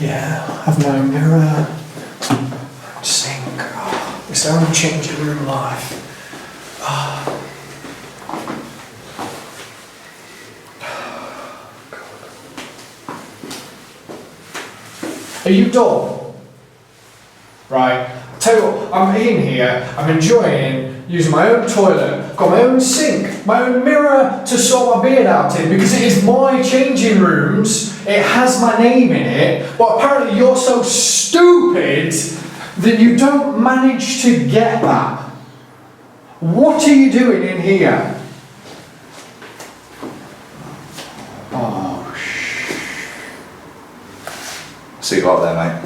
Yeah, have no mirror, sink. Oh, it's the only changing room life. Oh. Are you done? Right. I'll tell you what, I'm in here, I'm enjoying using my own toilet, got my own sink, my own mirror to sort my beard out in because it is my changing rooms, it has my name in it, but apparently you're so stupid that you don't manage to get that. What are you doing in here? Oh, See you out there, mate.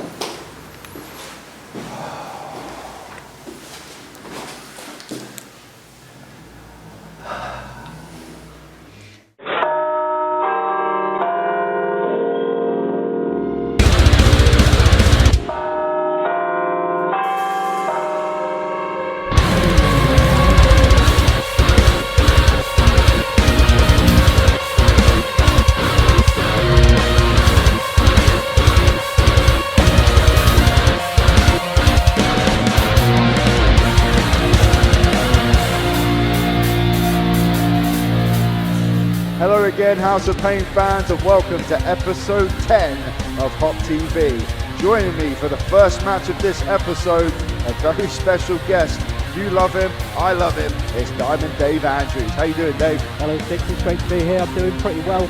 Hello again, House of Pain fans, and welcome to episode 10 of Hop TV. Joining me for the first match of this episode, a very special guest. You love him, I love him. It's Diamond Dave Andrews. How you doing, Dave? Hello, STIXX. It's great to be here. I'm doing pretty well.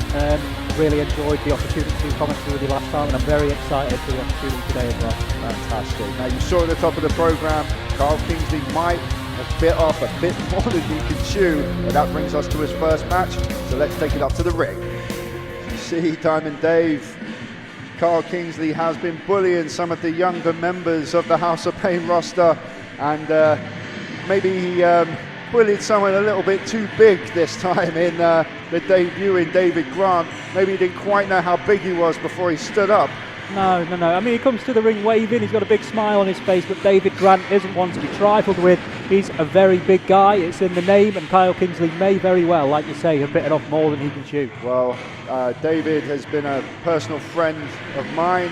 Really enjoyed the opportunity to comment with you last time, and I'm very excited for the opportunity today as well. Fantastic. Now, you saw at the top of the programme, Carl Kingsley might have bit off a bit more than he can chew, and that brings us to his first match. So let's take it up to the ring. You see, Diamond Dave, Carl Kingsley has been bullying some of the younger members of the House of Pain roster, and maybe he bullied someone a little bit too big this time in the debut in David Grant. Maybe he didn't quite know how big he was before he stood up. No. I mean, he comes to the ring waving, he's got a big smile on his face, but David Grant isn't one to be trifled with. He's a very big guy, it's in the name, and Kyle Kingsley may very well, like you say, have bitten off more than he can chew. Well, David has been a personal friend of mine.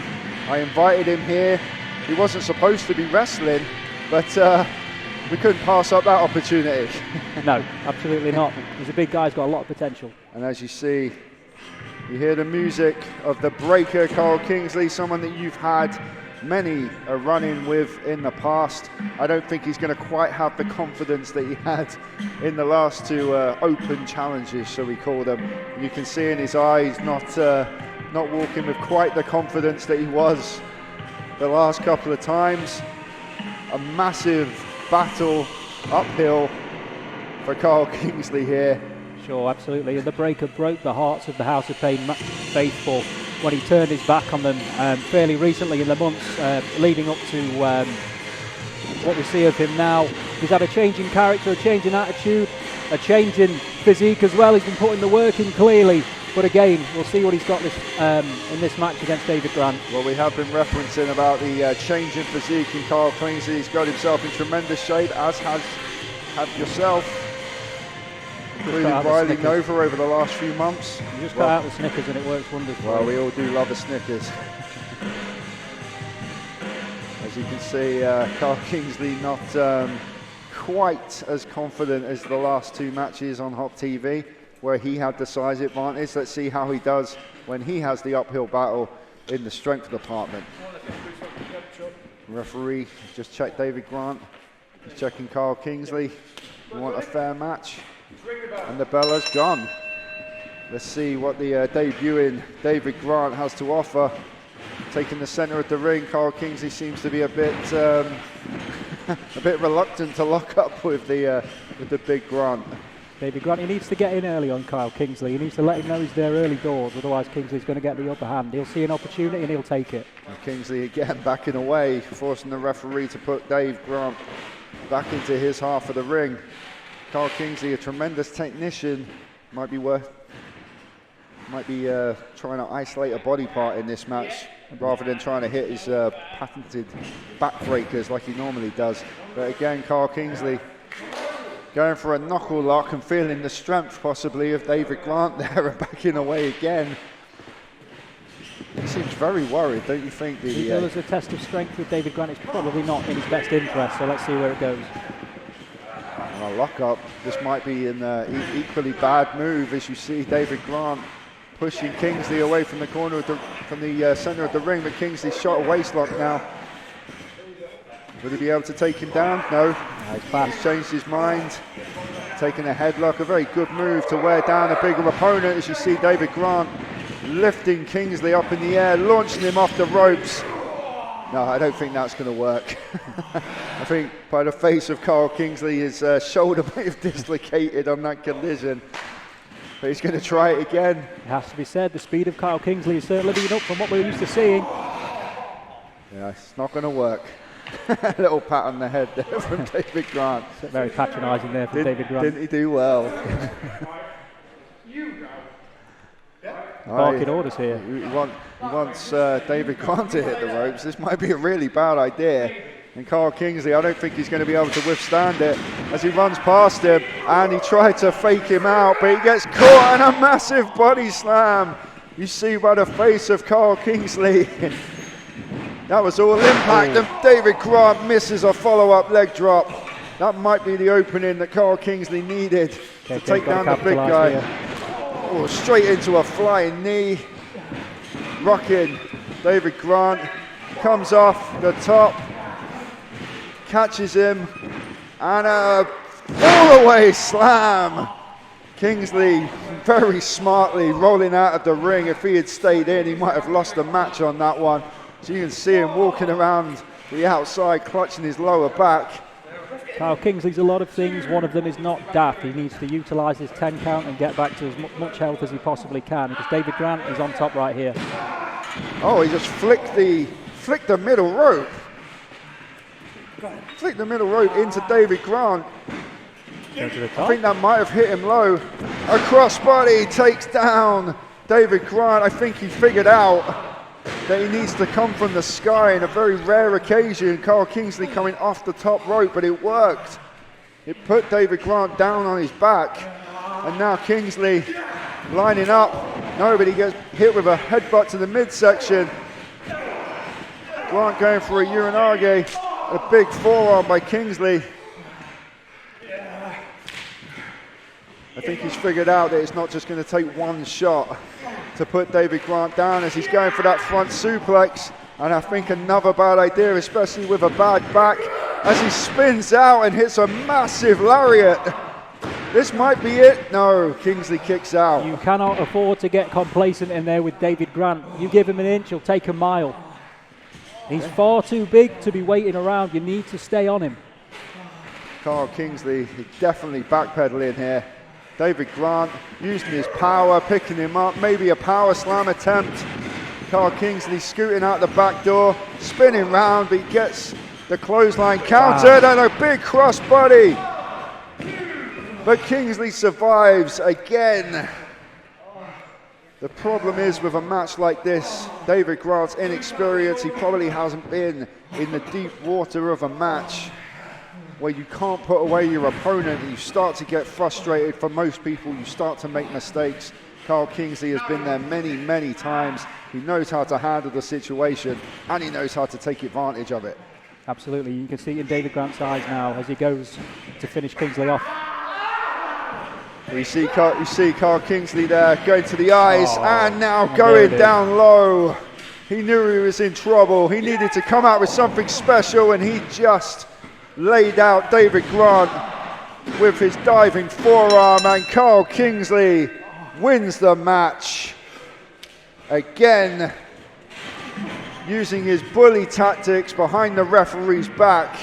I invited him here. He wasn't supposed to be wrestling, but we couldn't pass up that opportunity. No, absolutely not. He's a big guy, he's got a lot of potential. And as you see, you hear the music of the breaker, Carl Kingsley, someone that you've had many a run-in with in the past. I don't think he's going to quite have the confidence that he had in the last two open challenges, shall we call them. You can see in his eyes not walking with quite the confidence that he was the last couple of times. A massive battle uphill for Carl Kingsley here. Sure, absolutely. And the breaker broke the hearts of the House of Pain faithful when he turned his back on them fairly recently in the months leading up to what we see of him now. He's had a change in character, a change in attitude, a change in physique as well. He's been putting the work in clearly. But again, we'll see what he's got in this match against David Grant. Well, we have been referencing about the change in physique in Carl Kingsley. He's got himself in tremendous shape, as have yourself. Including Riley Nova over the last few months. You just cut out the Snickers and it works wonders. Well, we all do love a Snickers. As you can see, Carl Kingsley not quite as confident as the last two matches on Hop TV, where he had the size advantage. Let's see how he does when he has the uphill battle in the strength department. Referee just checked David Grant. He's checking Carl Kingsley. We want a fair match. And the bell has gone. Let's see what the debuting David Grant has to offer. Taking the center of the ring, Carl Kingsley seems to be a bit reluctant to lock up with the big Grant. David Grant, he needs to get in early on Kyle Kingsley. He needs to let him know he's there early doors, otherwise Kingsley's going to get the upper hand. He'll see an opportunity and he'll take it. And Kingsley again backing away, forcing the referee to put Dave Grant back into his half of the ring. Carl Kingsley, a tremendous technician, might be trying to isolate a body part in this match rather than trying to hit his patented backbreakers like he normally does. But again, Carl Kingsley going for a knuckle lock and feeling the strength possibly of David Grant there and backing away again. seems very worried, don't you think? He does a test of strength with David Grant. It's probably not in his best interest, so let's see where it goes. Well, lock up. This might be an equally bad move, as you see David Grant pushing Kingsley away from the corner of from the center of the ring, but Kingsley's shot a waist lock now. Will he be able to take him down? No. He's changed his mind. Taking a headlock, a very good move to wear down a bigger opponent, as you see David Grant lifting Kingsley up in the air, launching him off the ropes. No, I don't think that's going to work. I think by the face of Carl Kingsley, his shoulder may have dislocated on that collision. But he's going to try it again. It has to be said, the speed of Carl Kingsley is certainly been up from what we're used to seeing. Yeah, it's not going to work. A little pat on the head there from David Grant. Very patronising there from David Grant. Didn't he do well? Barking orders here. He wants David Grant to hit the ropes. This might be a really bad idea. And Carl Kingsley, I don't think he's going to be able to withstand it as he runs past him, and he tried to fake him out, but he gets caught in a massive body slam. You see by the face of Carl Kingsley. That was all impact, and David Grant misses a follow-up leg drop. That might be the opening that Carl Kingsley needed to take down the big guy. Oh, straight into a flying knee. Rocking David Grant. Comes off the top. Catches him. And a all-the-way slam. Kingsley very smartly rolling out of the ring. If he had stayed in, he might have lost the match on that one. So you can see him walking around the outside, clutching his lower back. Carl Kingsley's a lot of things. One of them is not daft. He needs to utilise his 10 count and get back to as much health as he possibly can, because David Grant is on top right here. Oh, he just flicked the middle rope. Flicked the middle rope into David Grant. Go to the I top. think that might have hit him low. A crossbody takes down David Grant. I think he figured out that he needs to come from the sky in a very rare occasion. Carl Kingsley coming off the top rope, but it worked. It put David Grant down on his back. And now Kingsley lining up. Nobody gets hit with a headbutt to the midsection. Grant going for a uranage. A big forearm by Kingsley. I think he's figured out that it's not just going to take one shot to put David Grant down, as he's going for that front suplex. And I think another bad idea, especially with a bad back, as he spins out and hits a massive lariat. This might be it. No, Kingsley kicks out. You cannot afford to get complacent in there with David Grant. You give him an inch, he'll take a mile. He's far too big to be waiting around. You need to stay on him. Carl Kingsley definitely backpedaling here. David Grant using his power, picking him up, maybe a power slam attempt. Carl Kingsley scooting out the back door, spinning round, but he gets the clothesline countered, and a big crossbody. But Kingsley survives again. The problem is with a match like this, David Grant's inexperience. He probably hasn't been in the deep water of a match where you can't put away your opponent and you start to get frustrated. For most people, you start to make mistakes. Carl Kingsley has been there many, many times. He knows how to handle the situation, and he knows how to take advantage of it. Absolutely, you can see it in David Grant's eyes now as he goes to finish Kingsley off. You see Carl Kingsley there going to the eyes, and now going down low. He knew he was in trouble. He needed to come out with something special, and he just laid out David Grant with his diving forearm, and Carl Kingsley wins the match. Again, using his bully tactics behind the referee's back.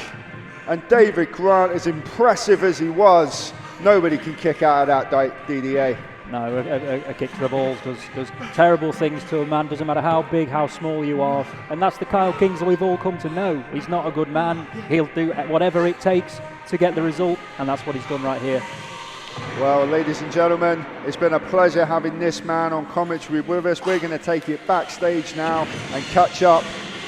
And David Grant, as impressive as he was, nobody can kick out of that DDA. No, a kick to the balls does terrible things to a man. Doesn't matter how big, how small you are. And that's the Kyle Kingsley we've all come to know. He's not a good man. He'll do whatever it takes to get the result, and that's what he's done right here. Well, ladies and gentlemen, it's been a pleasure having this man on commentary with us. We're going to take it backstage now and catch up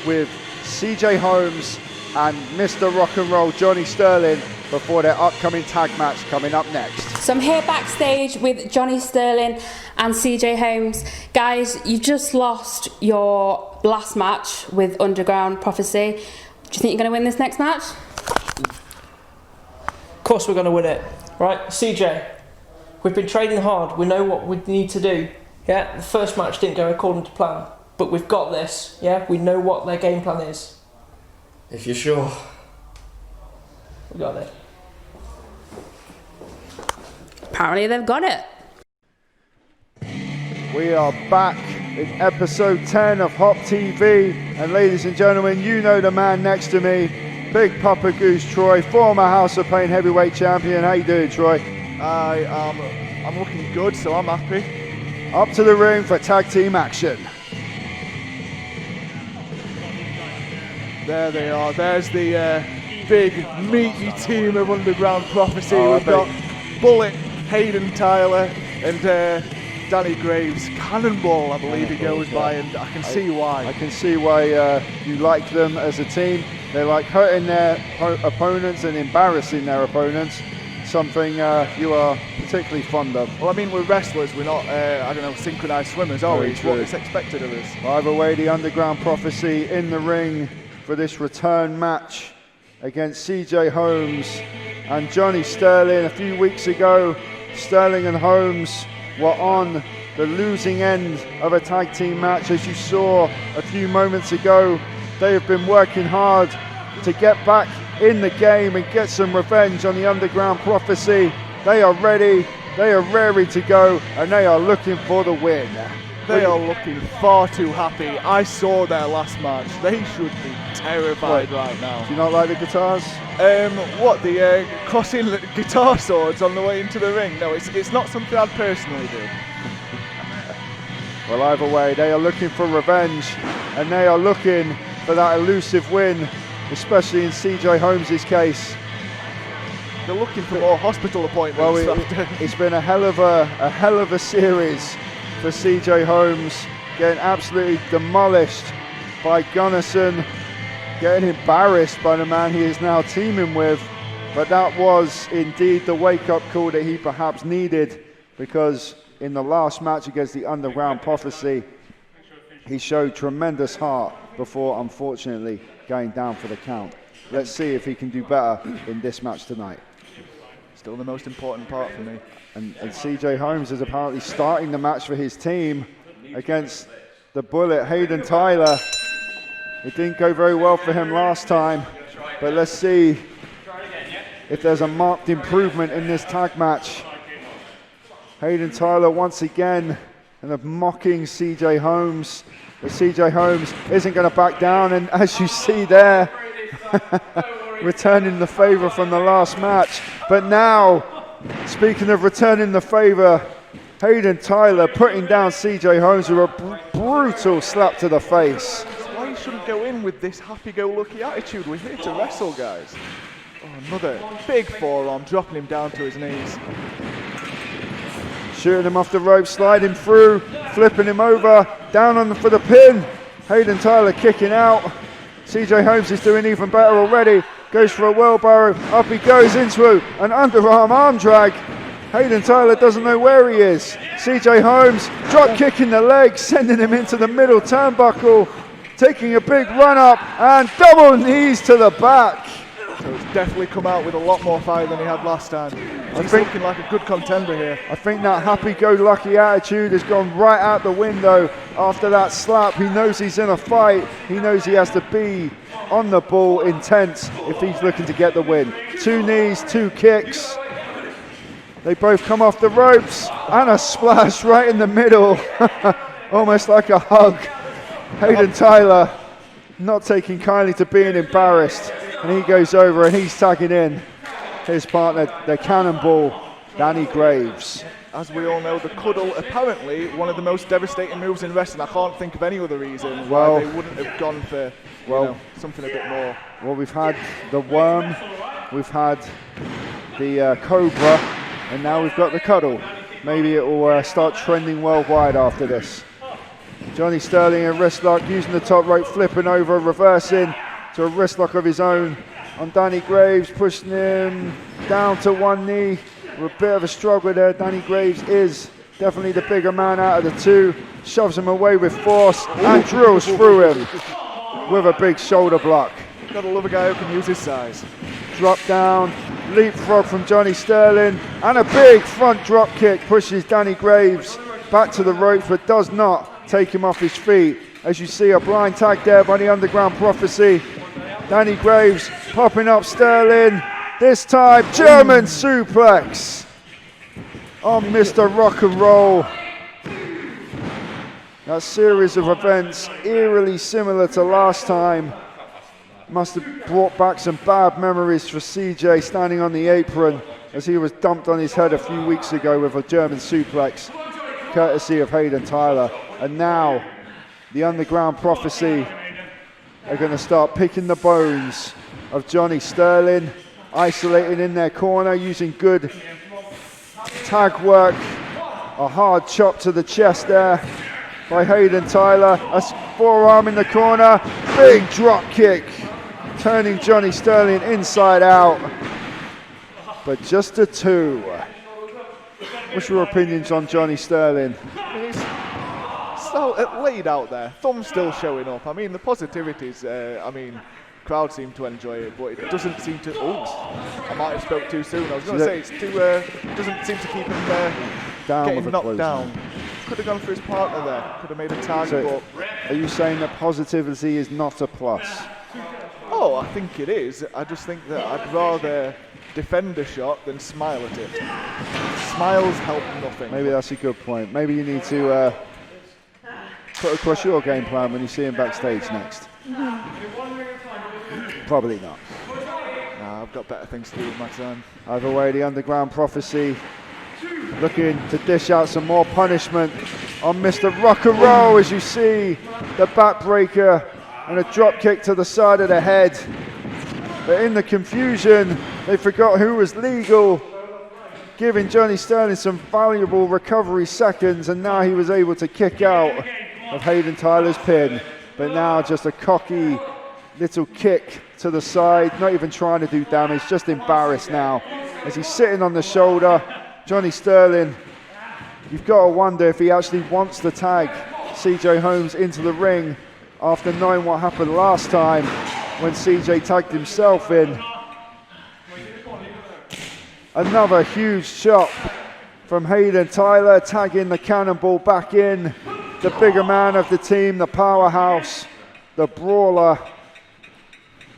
with CJ Holmes and Mr. Rock and Roll Johnny Sterling before their upcoming tag match coming up next. So I'm here backstage with Johnny Sterling and CJ Holmes. Guys, you just lost your last match with Underground Prophecy. Do you think you're going to win this next match? Of course we're going to win it. Right, CJ, we've been training hard. We know what we need to do. Yeah, the first match didn't go according to plan. But we've got this. Yeah, we know what their game plan is. If you're sure. We got it. Apparently they've got it. We are back in episode 10 of Hop TV, and ladies and gentlemen, you know the man next to me, Big Papa Goose Troy, former House of Pain heavyweight champion. How you doing, Troy? I'm looking good, so I'm happy. Up to the ring for tag team action. There they are. There's the big meaty team of Underground Prophecy. Oh, We've got Bullet, Hayden Tyler, and Danny Graves. Cannonball, I believe he goes by, and I can see why. I can see why you like them as a team. They like hurting their opponents and embarrassing their opponents, something you are particularly fond of. Well, I mean, we're wrestlers. We're not, synchronized swimmers, are we? It's what is expected of us. Either way, the Underground Prophecy in the ring for this return match against CJ Holmes and Johnny Sterling. A few weeks ago, Sterling and Holmes were on the losing end of a tag team match. As you saw a few moments ago, they have been working hard to get back in the game and get some revenge on the Underground Prophecy. They are ready, they are raring to go, and they are looking for the win. They are looking far too happy. I saw their last match. They should be terrified right now. Do you not like the guitars? The crossing guitar swords on the way into the ring? No, it's not something I'd personally do. Well, either way, they are looking for revenge, and they are looking for that elusive win, especially in CJ Holmes' case. They're looking for more hospital appointments. Well, it's been a hell of a series for CJ Holmes, getting absolutely demolished by Gunnison, getting embarrassed by the man he is now teaming with. But that was indeed the wake-up call that he perhaps needed, because in the last match against the Underground Prophecy, he showed tremendous heart before unfortunately going down for the count. Let's see if he can do better in this match tonight. Still the most important part for me. And CJ Holmes is apparently starting the match for his team against the Bullet, Hayden Tyler. It didn't go very well for him last time, but let's see if there's a marked improvement in this tag match. Hayden Tyler once again kind of mocking CJ Holmes, but CJ Holmes isn't going to back down, and as you see there, returning the favor from the last match. But now, speaking of returning the favor, Hayden Tyler putting down CJ Holmes with a brutal slap to the face. That's why you shouldn't go in with this happy-go-lucky attitude. We're here to wrestle, guys. Oh, another big forearm, dropping him down to his knees. Shooting him off the rope, sliding through, flipping him over, down for the pin. Hayden Tyler kicking out. CJ Holmes is doing even better already. Goes for a wheelbarrow, up he goes into an underarm arm drag. Hayden Tyler doesn't know where he is. CJ Holmes drop kicking the leg, sending him into the middle turnbuckle, taking a big run up and double knees to the back. So it's definitely come out with a lot more fire than he had last time. He's looking like a good contender here. I think that happy-go-lucky attitude has gone right out the window after that slap. He knows he's in a fight. He knows he has to be on the ball, intense, if he's looking to get the win. 2 knees, 2 kicks. They both come off the ropes, and a splash right in the middle. Almost like a hug. Hayden Tyler not taking kindly to being embarrassed. And he goes over and he's tagging in his partner, the Cannonball, Danny Graves. As we all know, the cuddle, apparently one of the most devastating moves in wrestling. I can't think of any other reason why they wouldn't have gone for something a bit more. Well, we've had the worm, we've had the cobra, and now we've got the cuddle. Maybe it will start trending worldwide after this. Johnny Sterling in wrist lock, using the top rope, flipping over, reversing to a wrist lock of his own on Danny Graves, pushing him down to one knee, with a bit of a struggle there. Danny Graves is definitely the bigger man out of the two. Shoves him away with force and drills through him with a big shoulder block. Gotta love a guy who can use his size. Drop down, leapfrog from Johnny Sterling, and a big front drop kick pushes Danny Graves back to the ropes, but does not take him off his feet. As you see, a blind tag there by the Underground Prophecy. Danny Graves popping up Sterling. This time, German suplex on Mr. Rock and Roll. That series of events, eerily similar to last time, must have brought back some bad memories for CJ standing on the apron as he was dumped on his head a few weeks ago with a German suplex, courtesy of Hayden Tyler. And now, the Underground Prophecy are going to start picking the bones of Johnny Sterling, isolating in their corner, using good tag work. A hard chop to the chest there by Hayden Tyler. A forearm in the corner, big drop kick, turning Johnny Sterling inside out. But just a two. What's your opinions on Johnny Sterling? He's so laid out there. Thumb's still showing up. I mean, the positivities, crowd seem to enjoy it, but it doesn't seem to. Oh, I might have spoke too soon. I was going to say it's too. It doesn't seem to keep him down, getting knocked down. Could have gone for his partner there. Could have made a tag. So are you saying that positivity is not a plus? Oh, I think it is. I just think that I'd rather defend a shot than smile at it. Smiles help nothing. Maybe that's a good point. Maybe you need to put across your game plan when you see him backstage next. Probably not. Nah, I've got better things to do with my time. Either way, the Underground Prophecy looking to dish out some more punishment on Mr. Rock and Roll, as you see the backbreaker and a drop kick to the side of the head. But in the confusion, they forgot who was legal, giving Johnny Sterling some valuable recovery seconds, and now he was able to kick out of Hayden Tyler's pin. But now just a cocky little kick to the side, not even trying to do damage, just embarrassed now as he's sitting on the shoulder. Johnny Sterling, you've got to wonder if he actually wants to tag CJ Holmes into the ring after knowing what happened last time when CJ tagged himself in. Another huge shot from Hayden Tyler, tagging the Cannonball back in. The bigger man of the team, the powerhouse, the brawler,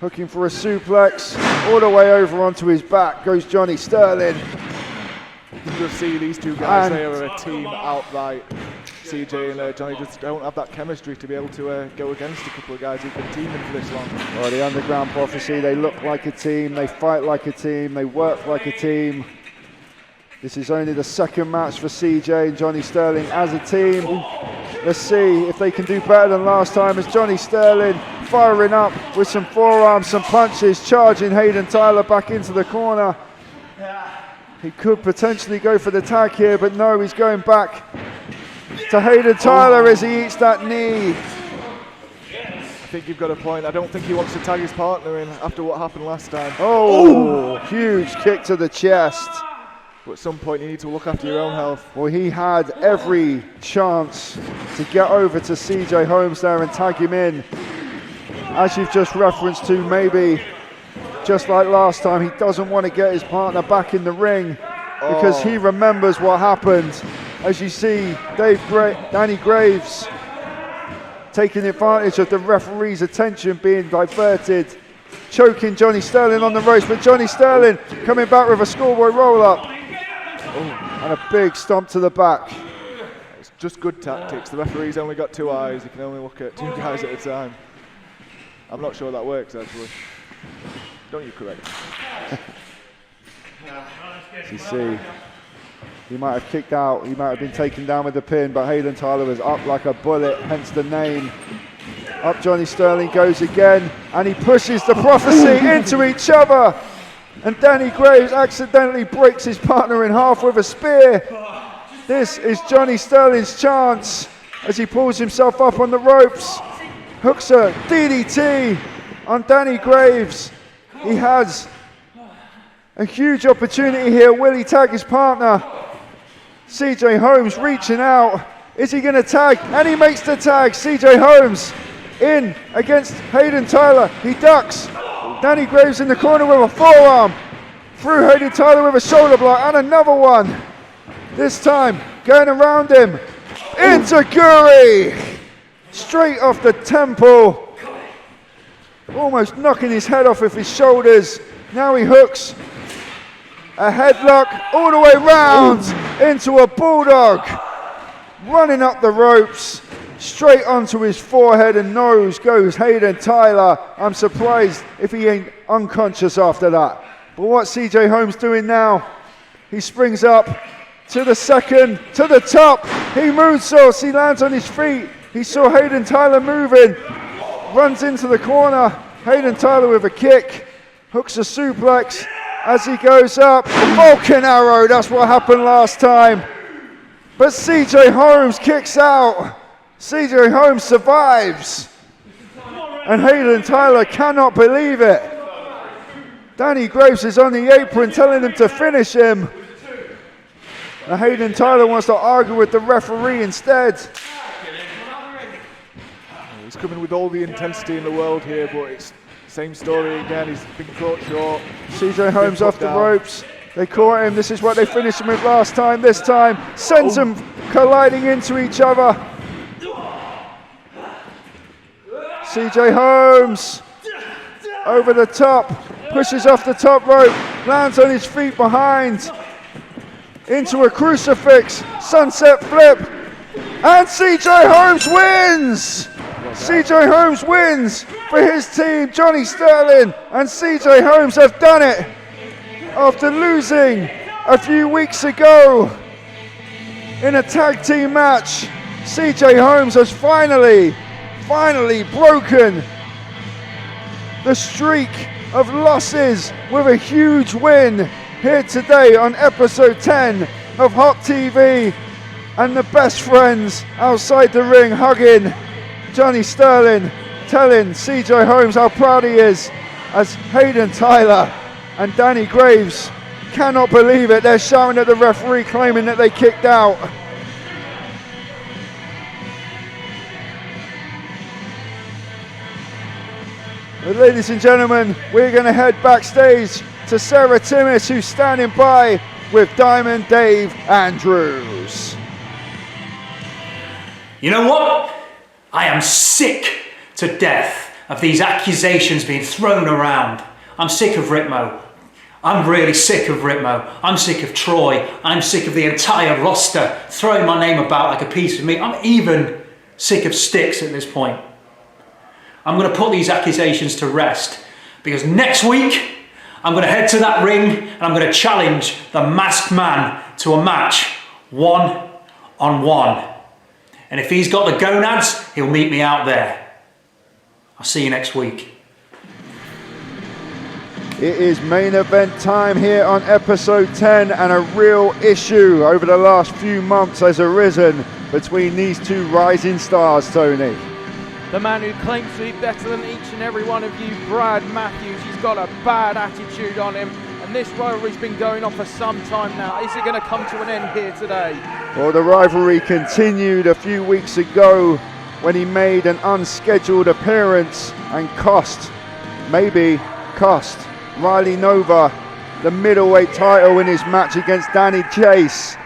looking for a suplex. All the way over onto his back goes Johnny Sterling. You can just see these two guys, they are a team outright. CJ and Johnny just don't have that chemistry to be able to go against a couple of guys who've been teaming for this long. Well, the Underground Prophecy, they look like a team, they fight like a team, they work like a team. This is only the second match for CJ and Johnny Sterling as a team. Let's see if they can do better than last time, as Johnny Sterling firing up with some forearms, some punches, charging Hayden Tyler back into the corner. He could potentially go for the tag here, but no, he's going back to Hayden Tyler as he eats that knee. I think you've got a point. I don't think he wants to tag his partner in after what happened last time. Oh, huge kick to the chest. But at some point you need to look after your own health. Well, he had every chance to get over to CJ Holmes there and tag him in. As you've just referenced to, maybe just like last time, he doesn't want to get his partner back in the ring because he remembers what happened. As you see, Danny Graves taking advantage of the referee's attention being diverted, choking Johnny Sterling on the ropes, but Johnny Sterling coming back with a schoolboy roll-up. And a big stomp to the back. It's just good tactics. The referee's only got two eyes. He can only look at two guys at a time. I'm not sure that works, actually. Don't you correct? As you see, he might have kicked out. He might have been taken down with the pin, but Hayden Tyler was up like a bullet, hence the name. Up Johnny Sterling goes again, and he pushes the Prophecy into each other. And Danny Graves accidentally breaks his partner in half with a spear. This is Johnny Sterling's chance as he pulls himself up on the ropes. Hooks a DDT on Danny Graves. He has A huge opportunity here. Will he tag his partner? CJ Holmes reaching out. Is he going to tag? And he makes the tag. CJ Holmes in against Hayden Tyler. He ducks. Danny Graves in the corner with a forearm. Through Hayden Tyler with a shoulder block and another one. This time going around him. Into Guri. Straight off the temple. Almost knocking his head off with his shoulders. Now he hooks. A headlock all the way round into a bulldog. Running up the ropes. Straight onto his forehead and nose goes Hayden Tyler. I'm surprised if he ain't unconscious after that. But what's CJ Holmes doing now? He springs up to the second, to the top. He moonsaults, he lands on his feet. He saw Hayden Tyler moving. Runs into the corner. Hayden Tyler with a kick. Hooks a suplex as he goes up. A Vulcan arrow, that's what happened last time. But CJ Holmes kicks out. CJ Holmes survives. And Hayden Tyler cannot believe it. Danny Graves is on the apron telling him to finish him. And Hayden Tyler wants to argue with the referee instead. He's coming with all the intensity in the world here, but it's same story again. He's been caught short. CJ Holmes off the ropes. They caught him. This is what they finished him with last time. This time sends them colliding into each other. CJ Holmes over the top, pushes off the top rope, lands on his feet behind, into a crucifix, sunset flip, and CJ Holmes wins! CJ Holmes wins for his team. Johnny Sterling and CJ Holmes have done it after losing a few weeks ago in a tag team match. CJ Holmes has finally broken the streak of losses with a huge win here today on episode 10 of Hot TV, and the best friends outside the ring hugging Johnny Sterling, telling CJ Holmes how proud he is, as Hayden Tyler and Danny Graves cannot believe it. They're shouting at the referee, claiming that they kicked out. But ladies and gentlemen, we're going to head backstage to Sarah Timmis, who's standing by with Diamond Dave Andrews. You know what? I am sick to death of these accusations being thrown around. I'm sick of Ritmo. I'm really sick of Ritmo. I'm sick of Troy. I'm sick of the entire roster throwing my name about like a piece of meat. I'm even sick of STIXX at this point. I'm going to put these accusations to rest, because next week I'm going to head to that ring and I'm going to challenge the masked man to a match 1-on-1. And if he's got the gonads, he'll meet me out there. I'll see you next week. It is main event time here on episode 10, and a real issue over the last few months has arisen between these two rising stars, Tony. The man who claims to be better than each and every one of you, Brad Matthews, he's got a bad attitude on him, and this rivalry's been going on for some time now. Is it going to come to an end here today? Well, the rivalry continued a few weeks ago when he made an unscheduled appearance and cost Riley Nova the middleweight title in his match against Danny Chase.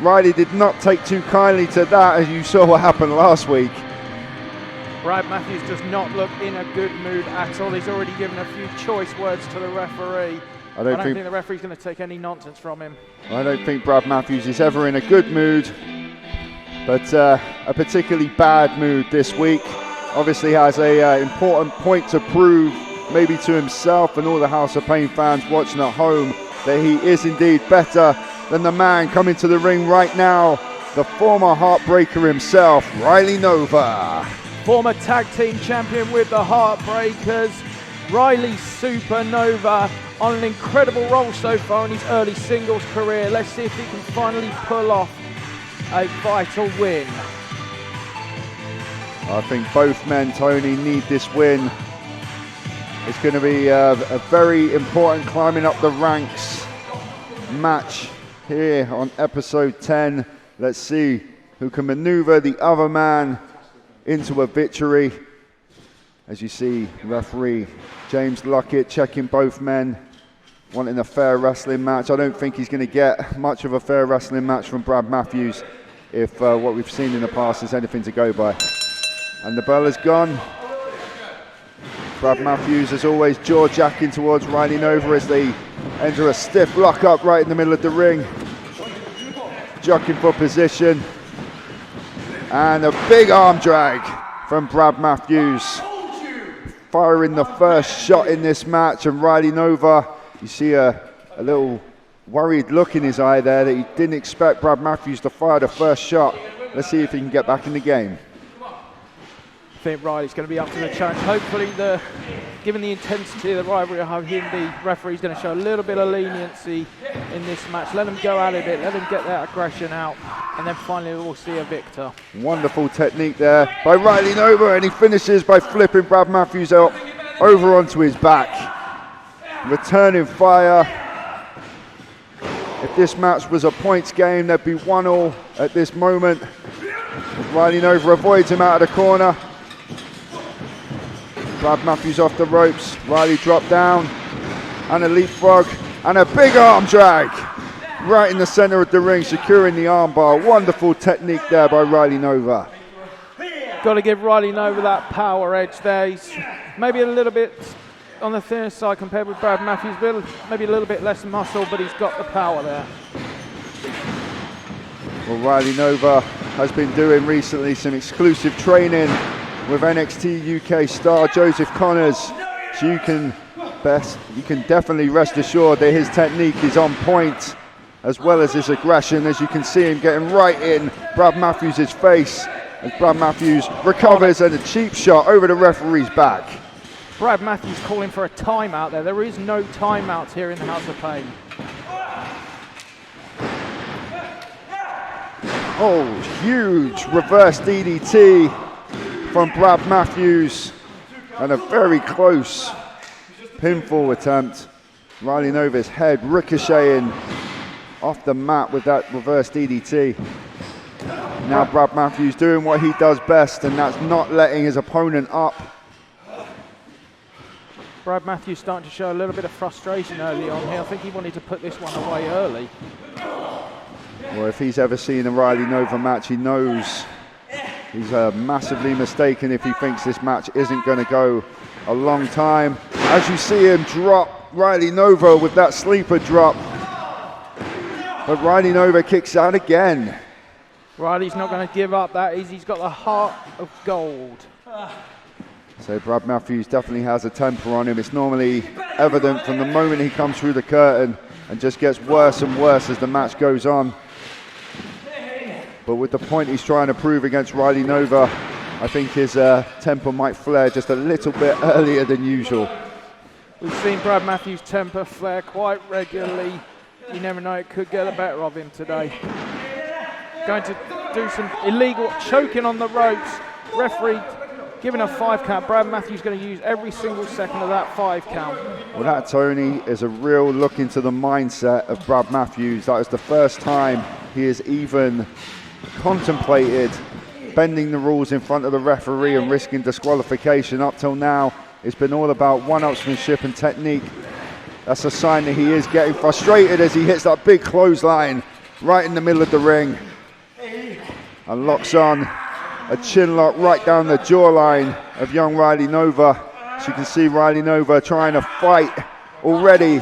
Riley did not take too kindly to that, as you saw what happened last week. Brad Matthews does not look in a good mood at all. He's already given a few choice words to the referee. I don't think the referee's going to take any nonsense from him. I don't think Brad Matthews is ever in a good mood, but a particularly bad mood this week. Obviously has a important point to prove, maybe to himself and all the House of Pain fans watching at home, that he is indeed better than the man coming to the ring right now, the former Heartbreaker himself, Riley Nova. Former tag team champion with the Heartbreakers, Riley Supernova, on an incredible roll so far in his early singles career. Let's see if he can finally pull off a vital win. I think both men, Tony, need this win. It's going to be a very important climbing up the ranks match here on episode 10. Let's see who can maneuver the other man into a victory. As you see, referee James Luckett checking both men, wanting a fair wrestling match. I don't think he's going to get much of a fair wrestling match from Brad Matthews if what we've seen in the past is anything to go by. And the bell has gone. Brad Matthews, as always, jaw-jacking towards Riley Nova as they enter a stiff lock-up right in the middle of the ring. Jockeying for position. And a big arm drag from Brad Matthews. Firing the first shot in this match, and Riley Nova, you see a little worried look in his eye there that he didn't expect Brad Matthews to fire the first shot. Let's see if he can get back in the game. I think Riley's going to be up to the challenge. Hopefully, given the intensity of the rivalry, the referee's going to show a little bit of leniency in this match. Let them go at it a bit, let them get that aggression out, and then finally we'll see a victor. Wonderful technique there by Riley Nova, and he finishes by flipping Brad Matthews out over onto his back. Returning fire. If this match was a points game, there'd be 1-1 at this moment. Riley Nova avoids him out of the corner. Brad Matthews off the ropes. Riley dropped down. And a leapfrog. And a big arm drag. Right in the center of the ring, securing the armbar. Wonderful technique there by Riley Nova. Got to give Riley Nova that power edge there. He's maybe a little bit on the thinner side compared with Brad Matthews. Maybe a little bit less muscle, but he's got the power there. Well, Riley Nova has been doing recently some exclusive training with NXT UK star Joseph Connors. So you can definitely rest assured that his technique is on point, as well as his aggression, as you can see him getting right in Brad Matthews' face as Brad Matthews recovers, and a cheap shot over the referee's back. Brad Matthews calling for a timeout there. There is no timeout here in the House of Pain. Oh, huge reverse DDT from Brad Matthews, and a very close pinfall attempt. Riley Nova's head ricocheting off the mat with that reverse DDT. Now Brad Matthews doing what he does best, and that's not letting his opponent up. Brad Matthews starting to show a little bit of frustration early on here. I think he wanted to put this one away early. Well, if he's ever seen a Riley Nova match, he knows he's massively mistaken if he thinks this match isn't going to go a long time. As you see him drop Riley Nova with that sleeper drop. But Riley Nova kicks out again. Riley's not going to give up that easy. He's got the heart of gold. So Brad Matthews definitely has a temper on him. It's normally evident from the moment he comes through the curtain, and just gets worse and worse as the match goes on. But with the point he's trying to prove against Riley Nova, I think his temper might flare just a little bit earlier than usual. We've seen Brad Matthews' temper flare quite regularly. You never know, it could get the better of him today. Going to do some illegal choking on the ropes. Referee giving a 5 count. Brad Matthews going to use every single second of that 5 count. Well, that, Tony, is a real look into the mindset of Brad Matthews. That was the first time he has even contemplated bending the rules in front of the referee and risking disqualification. Up till now, it's been all about one-upsmanship and technique. That's a sign that he is getting frustrated as he hits that big clothesline right in the middle of the ring. And locks on a chin lock right down the jawline of young Riley Nova. As you can see Riley Nova trying to fight already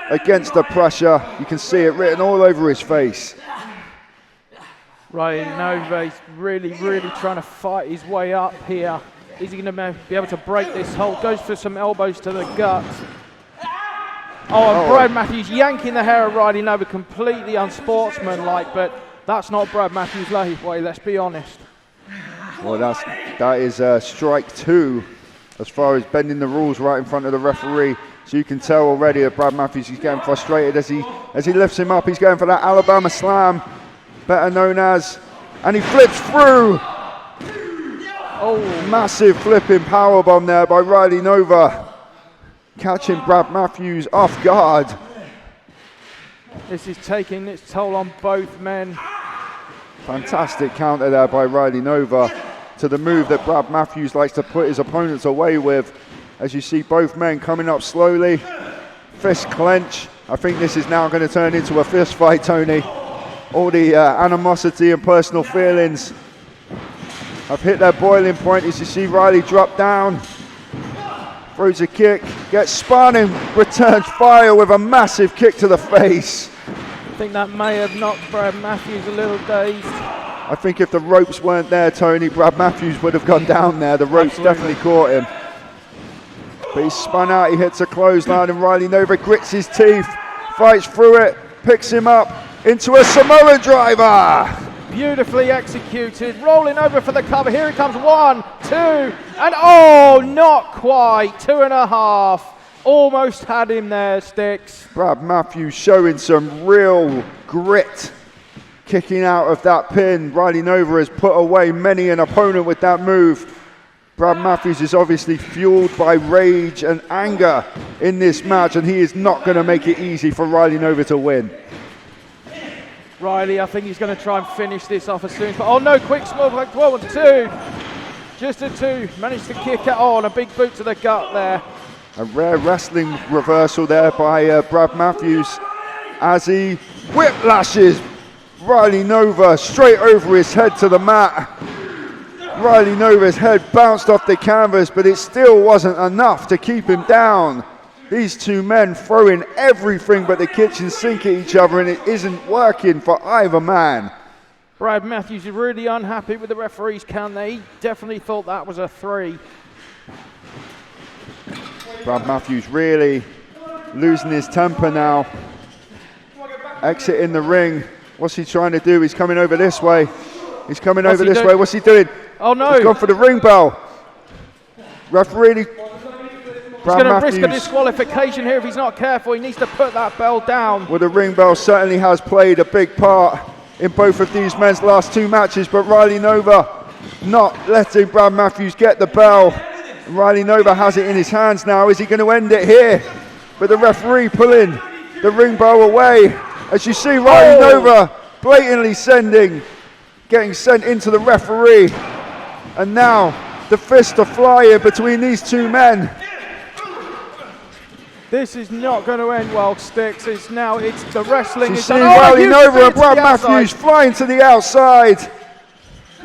against the pressure. You can see it written all over his face. Riley Nova is really trying to fight his way up here. Is he going to be able to break this hold? Goes for some elbows to the gut. Oh, and Brad Matthews yanking the hair of Riley Nova, completely unsportsmanlike, but that's not Brad Matthews' way, let's be honest. Well, that is strike 2 as far as bending the rules right in front of the referee. So you can tell already that Brad Matthews is getting frustrated as he lifts him up. He's going for that Alabama slam, better known as, and he flips through. Oh, massive flipping powerbomb there by Riley Nova. catching Brad Matthews off guard. This is taking its toll on both men. Fantastic counter there by Riley Nova to the move that Brad Matthews likes to put his opponents away with. As you see both men coming up slowly, fist clench. I think this is now going to turn into a fist fight, Tony. All the animosity and personal feelings have hit their boiling point as you see Riley drop down, throws a kick, gets spun and returns fire with a massive kick to the face. I think that may have knocked Brad Matthews a little dazed. I think if the ropes weren't there, Tony, Brad Matthews would have gone down there. The ropes definitely caught him. But he's spun out, he hits a clothesline, and Riley Nova grits his teeth, fights through it, picks him up into a Samoa driver. Beautifully executed, rolling over for the cover. Here it comes, 1, 2, and oh, not quite, 2.5. Almost had him there, STIXX. Brad Matthews showing some real grit, kicking out of that pin. Riley Nova has put away many an opponent with that move. Brad Matthews is obviously fueled by rage and anger in this match, and he is not going to make it easy for Riley Nova to win. Riley, I think he's going to try and finish this off as soon as. Oh no, quick small like 12 and 2. Just a 2. Managed to kick it on. A big boot to the gut there. A rare wrestling reversal there by Brad Matthews as he whiplashes Riley Nova straight over his head to the mat. Riley Nova's head bounced off the canvas, but it still wasn't enough to keep him down. These two men throwing everything but the kitchen sink at each other, and it isn't working for either man. Brad Matthews is really unhappy with the referee's count there. He definitely thought that was a 3. Brad Matthews really losing his temper now. Exiting the ring. What's he trying to do? He's coming over this way. He's coming over this way. What's he doing? Oh no! He's gone for the ring bell. Referee. He's going to risk a disqualification here if he's not careful. He needs to put that bell down. Well, the ring bell certainly has played a big part in both of these men's last 2 matches, but Riley Nova not letting Brad Matthews get the bell. Riley Nova has it in his hands now. Is he going to end it here? But the referee pulling the ring bell away. As you see Riley Nova blatantly getting sent into the referee. And now the fists are flying between these two men. This is not going to end well, STIXX. It's the wrestling. You see Riley Nova and Brad Matthews flying to the outside.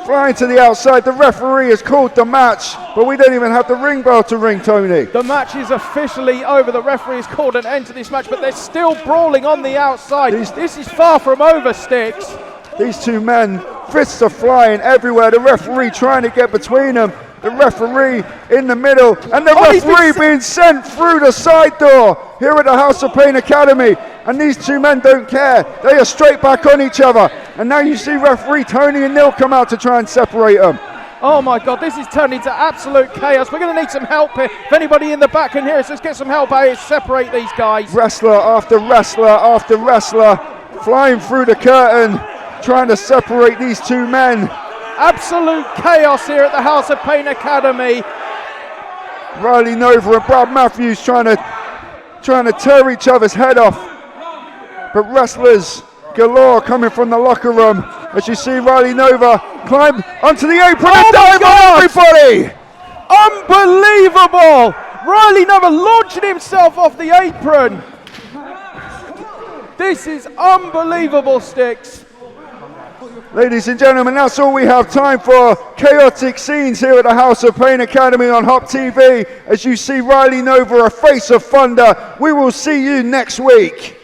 Flying to the outside. The referee has called the match, but we don't even have the ring bell to ring, Tony. The match is officially over. The referee has called an end to this match, but they're still brawling on the outside. This is far from over, STIXX. These two men, fists are flying everywhere. The referee trying to get between them. The referee in the middle, and the referee being sent through the side door here at the House of Pain Academy. And these two men don't care. They are straight back on each other. And now you see referee Tony and Neil come out to try and separate them. Oh my God, this is turning into absolute chaos. We're going to need some help here. If anybody in the back can hear us, let's get some help out here to separate these guys. Wrestler after wrestler after wrestler flying through the curtain, trying to separate these two men. Absolute chaos here at the House of Pain Academy. Riley Nova and Brad Matthews trying to tear each other's head off. But wrestlers galore coming from the locker room. As you see Riley Nova climb onto the apron and dive on everybody. Unbelievable! Riley Nova launching himself off the apron. This is unbelievable, STIXX. Ladies and gentlemen, that's all we have time for. Chaotic scenes here at the House of Pain Academy on Hop TV. As you see Riley Nova, a face of thunder. We will see you next week.